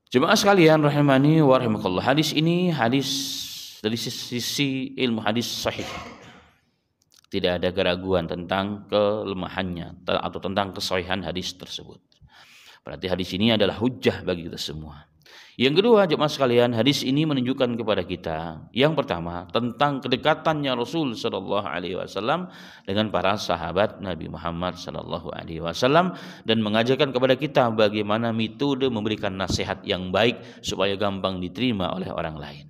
Jemaah sekalian rahimani wa rahimakallah. Hadis ini hadis dari sisi ilmu hadis sahih. Tidak ada keraguan tentang kelemahannya atau tentang kesahihan hadis tersebut. Berarti hadis ini adalah hujjah bagi kita semua. Yang kedua, jemaah sekalian, hadis ini menunjukkan kepada kita yang pertama tentang kedekatannya Rasul sallallahu alaihi wasallam dengan para sahabat Nabi Muhammad sallallahu alaihi wasallam dan mengajarkan kepada kita bagaimana metode memberikan nasihat yang baik supaya gampang diterima oleh orang lain.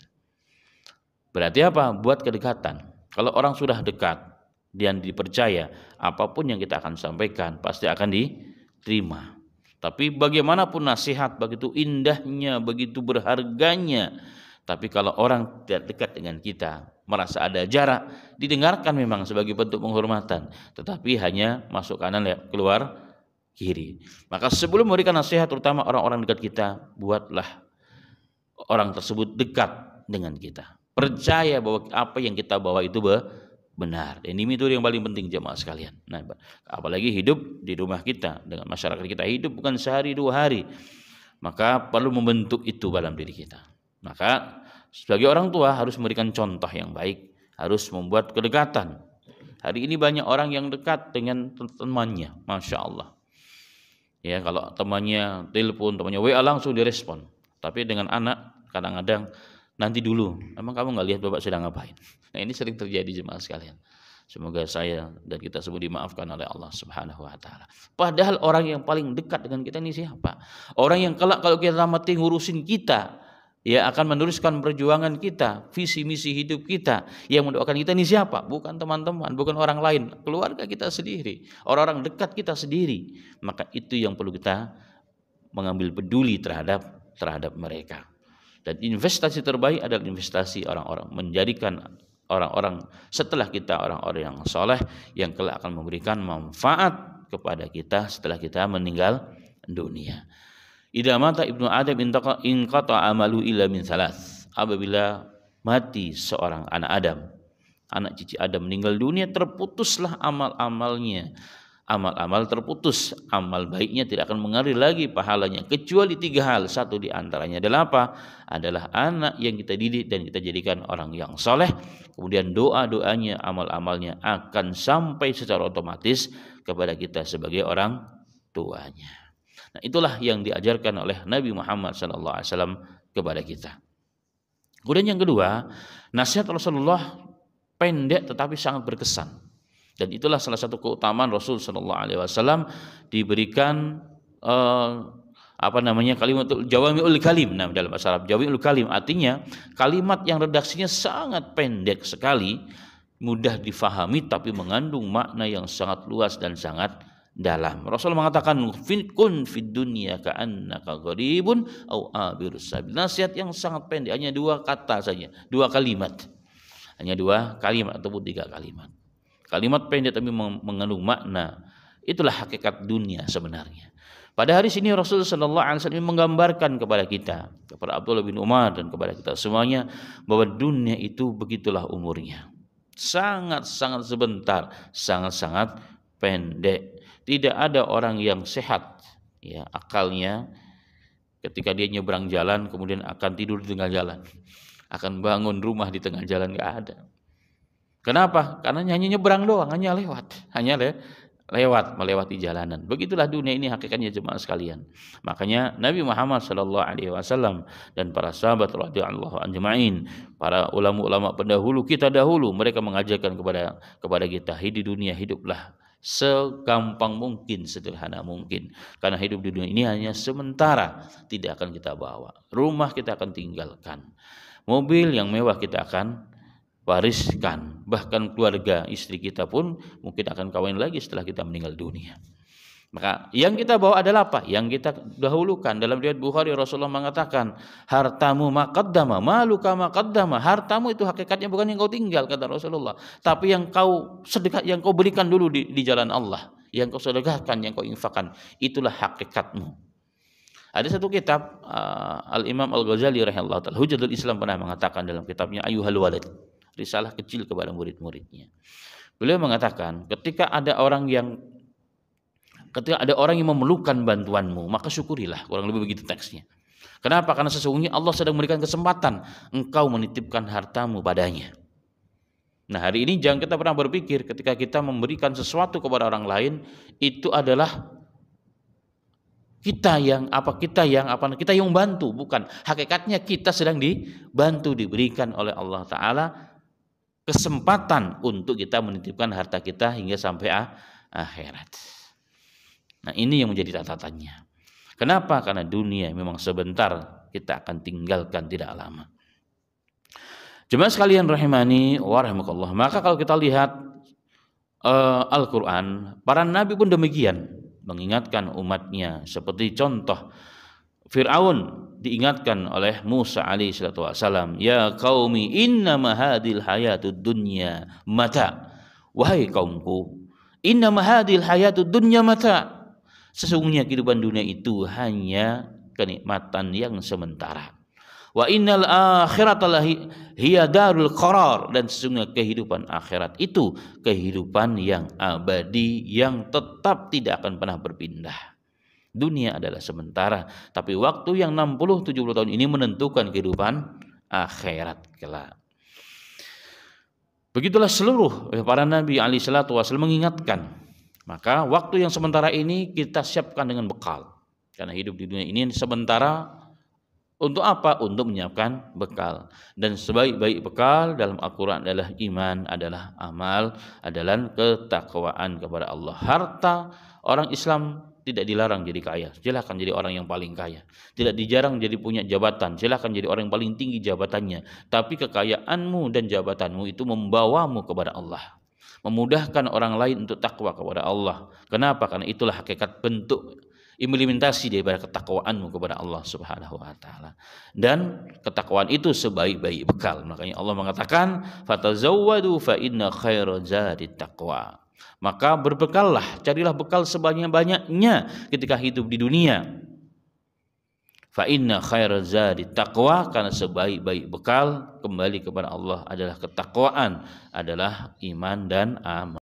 Berarti apa? Buat kedekatan. Kalau orang sudah dekat dan dipercaya, apapun yang kita akan sampaikan pasti akan diterima. Tapi bagaimanapun nasihat, begitu indahnya, begitu berharganya, tapi kalau orang tidak dekat dengan kita, merasa ada jarak, didengarkan memang sebagai bentuk penghormatan, tetapi hanya masuk kanan keluar kiri. Maka sebelum memberikan nasihat, terutama orang-orang dekat kita, buatlah orang tersebut dekat dengan kita, percaya bahwa apa yang kita bawa itu benar. Ini metode yang paling penting jemaah sekalian. Nah, apalagi hidup di rumah kita dengan masyarakat kita, hidup bukan sehari dua hari, maka perlu membentuk itu dalam diri kita. Maka sebagai orang tua harus memberikan contoh yang baik, harus membuat kedekatan. Hari ini banyak orang yang dekat dengan temannya, masya Allah. Ya, kalau temannya telepon, temannya WA langsung direspon. Tapi dengan anak kadang-kadang nanti dulu, emang kamu nggak lihat bapak sedang ngapain? Nah, ini sering terjadi jemaah sekalian. Semoga saya dan kita semua dimaafkan oleh Allah Subhanahu wa taala. Padahal orang yang paling dekat dengan kita ini siapa? Orang yang kelak kalau kita mati ngurusin kita, ya akan meneruskan perjuangan kita, visi misi hidup kita, yang mendoakan kita ini siapa? Bukan teman-teman, bukan orang lain, keluarga kita sendiri, orang-orang dekat kita sendiri. Maka itu yang perlu kita mengambil peduli terhadap mereka. Dan investasi terbaik adalah investasi orang-orang, menjadikan orang-orang setelah kita orang-orang yang soleh yang kelak akan memberikan manfaat kepada kita setelah kita meninggal dunia. Idza mata ibnu Adam inqata amalu illa min salas. Apabila mati seorang anak Adam, anak cici Adam meninggal dunia, terputuslah amal-amalnya. Amal-amal terputus, amal baiknya tidak akan mengalir lagi pahalanya kecuali 3 hal. Satu di antaranya adalah apa? Adalah anak yang kita didik dan kita jadikan orang yang soleh. Kemudian doa-doanya, amal-amalnya akan sampai secara otomatis kepada kita sebagai orang tuanya. Nah, itulah yang diajarkan oleh Nabi Muhammad SAW kepada kita. Kemudian yang kedua, nasihat Rasulullah pendek tetapi sangat berkesan. Dan itulah salah satu keutamaan Rasul sallallahu alaihi wasallam diberikan kalimatul jawami'ul kalim. Nah, dalam bahasa Arab jawami'ul kalim artinya kalimat yang redaksinya sangat pendek sekali, mudah difahami tapi mengandung makna yang sangat luas dan sangat dalam. Rasul mengatakan kun fid dunya ka'annaka gharibun au abirus sabil. Nasihat yang sangat pendek, hanya 2 kata saja, 2 kalimat. Hanya 2 kalimat ataupun 3 kalimat. Kalimat pendek tapi mengandung makna. Itulah hakikat dunia sebenarnya. Pada hari ini Rasul sallallahu alaihi wasallam menggambarkan kepada kita, kepada Abdullah bin Umar dan kepada kita semuanya, bahwa dunia itu begitulah umurnya. Sangat-sangat sebentar, sangat-sangat pendek. Tidak ada orang yang sehat ya akalnya ketika dia nyebrang jalan kemudian akan tidur di tengah jalan, akan bangun rumah di tengah jalan, enggak ada. Kenapa? Karena hanya nyebrang doang, hanya lewat melewati jalanan. Begitulah dunia ini hakikatnya jemaah sekalian. Makanya Nabi Muhammad sallallahu alaihi wasallam dan para sahabat radhiyallahu anjma'in, para ulama-ulama pendahulu kita dahulu, mereka mengajarkan kepada kita, hidup di dunia hiduplah segampang mungkin, sederhana mungkin. Karena hidup di dunia ini hanya sementara, tidak akan kita bawa. Rumah kita akan tinggalkan. Mobil yang mewah kita akan wariskan, bahkan keluarga istri kita pun mungkin akan kawin lagi setelah kita meninggal dunia. Maka yang kita bawa adalah apa? Yang kita dahulukan. Dalam riwayat Bukhari Rasulullah mengatakan, hartamu maqaddama, maluka maqaddama. Hartamu itu hakikatnya bukan yang kau tinggal, kata Rasulullah, tapi yang kau sedekah, yang kau berikan dulu di jalan Allah, yang kau sedekahkan, yang kau infakkan, itulah hakikatmu. Ada satu kitab Al-Imam Al-Ghazali rahimahullah ta'ala, Hujjatul Islam, pernah mengatakan dalam kitabnya Ayyuhal Walad, risalah kecil kepada murid-muridnya. Beliau mengatakan, ketika ada orang yang memerlukan bantuanmu, maka syukurilah. Kurang lebih begitu teksnya. Kenapa? Karena sesungguhnya Allah sedang memberikan kesempatan engkau menitipkan hartamu padanya. Nah, hari ini jangan kita pernah berpikir ketika kita memberikan sesuatu kepada orang lain itu adalah kita yang bantu, bukan. Hakikatnya kita sedang dibantu, diberikan oleh Allah Ta'ala kesempatan untuk kita menitipkan harta kita hingga sampai akhirat. Nah, ini yang menjadi catatannya. Kenapa? Karena dunia memang sebentar, kita akan tinggalkan tidak lama. Jemaah sekalian rahimani wa rahimakumullah. Maka kalau kita lihat Al-Quran, para nabi pun demikian, mengingatkan umatnya. Seperti contoh Fir'aun diingatkan oleh Musa alaihi salatu wasalam, ya qaumi innama hadhil hayatud dunya mata. Wahai kaumku, innama hadhil hayatud dunya mata. Sesungguhnya kehidupan dunia itu hanya kenikmatan yang sementara. Wa innal akhirata hiya darul qarar, dan sesungguhnya kehidupan akhirat itu kehidupan yang abadi yang tetap tidak akan pernah berpindah. Dunia adalah sementara, tapi waktu yang 60-70 tahun ini menentukan kehidupan akhirat kelak. Begitulah seluruh para nabi alaihi salatu wasallam mengingatkan. Maka waktu yang sementara ini kita siapkan dengan bekal. Karena hidup di dunia ini sementara. Untuk apa? Untuk menyiapkan bekal. Dan sebaik-baik bekal dalam Al-Quran adalah iman, adalah amal, adalah ketakwaan kepada Allah. Harta orang Islam tidak dilarang jadi kaya. Silakan jadi orang yang paling kaya. Tidak dijarang jadi punya jabatan. Silakan jadi orang yang paling tinggi jabatannya. Tapi kekayaanmu dan jabatanmu itu membawamu kepada Allah. Memudahkan orang lain untuk takwa kepada Allah. Kenapa? Karena itulah hakikat bentuk implementasi daripada ketakwaanmu kepada Allah Subhanahu wa taala. Dan ketakwaan itu sebaik-baik bekal. Makanya Allah mengatakan, "Fatazawwadu fa inna khairaz zadit taqwa." Maka berbekallah, carilah bekal sebanyak-banyaknya ketika hidup di dunia. Fa inna khairaz zadit taqwa, karena sebaik-baik bekal kembali kepada Allah adalah ketakwaan, adalah iman dan amal.